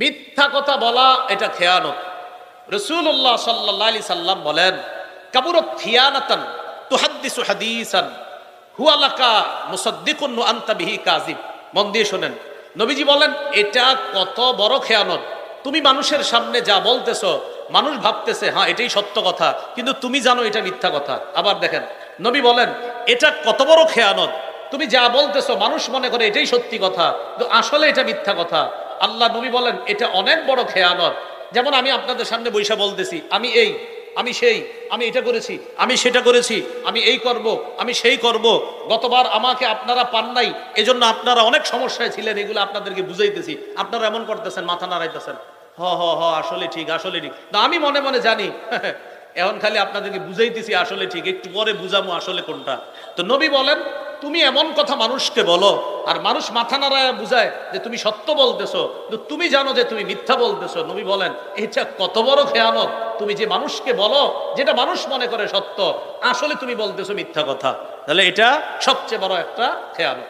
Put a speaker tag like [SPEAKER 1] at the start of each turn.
[SPEAKER 1] মিথ্যা কথা বলা এটা খেয়ানত। রাসূলুল্লাহ সাল্লাল্লাহু আলাইহি সাল্লাম বলেন, কাবুরাত খিয়ানাতান তুহাদ্দিসু হাদিসান হুয়া লাকা মুসাদ্দিকুন ওয়া আনতা বিহি কাযিব। মন দিয়ে শুনেন, নবীজি বলেন এটা কত বড় খেয়ানত। তুমি মানুষের সামনে যা বলতেছো, মানুষ ভাবতেছে হ্যাঁ এটাই সত্য কথা, কিন্তু তুমি জানো এটা মিথ্যা কথা। আবার দেখেন, নবী বলেন এটা কত বড় খেয়ানত, তুমি যা বলতেছো মানুষ মনে করে এটাই সত্যি কথা, কিন্তু আসলে এটা মিথ্যা কথা। আল্লাহ নবী বলেন এটা অনেক বড় খেয়ানত। যেমন আমি আপনাদের সামনে বৈশা বলতেছি আমি এই, আমি সেই, আমি এটা করেছি, আমি সেটা করেছি, আমি এই করব, আমি সেই করব। গতবার আমাকে আপনারা পান নাই, এজন্য আপনারা অনেক সমস্যায় ছিলেন, এগুলো আপনাদেরকে বুঝাইতেছি। আপনারা এমন করতেছেন, মাথা নাড়াইতেছেন, হ হ হ আসলে ঠিক, আসলে ঠিক। না আমি মনে মনে জানি এখন খালি আপনাদেরকে বুঝাইতেছি আসলে ঠিক, একটু পরে বুঝামো আসলে কোনটা। তো নবী বলেন তুমি এমন কথা মানুষকে বলো আর মানুষ মাথা নাড়ায় বুঝায় যে তুমি সত্য বলতেছো, কিন্তু তুমি জানো যে তুমি মিথ্যা বলতেছো। নবী বলেন এটা কত বড় খেয়ানত, তুমি যে মানুষকে বলো যেটা মানুষ মনে করে সত্য, আসলে তুমি বলতেছো মিথ্যা কথা। তাহলে এটা সবচেয়ে বড় একটা খেয়ানত।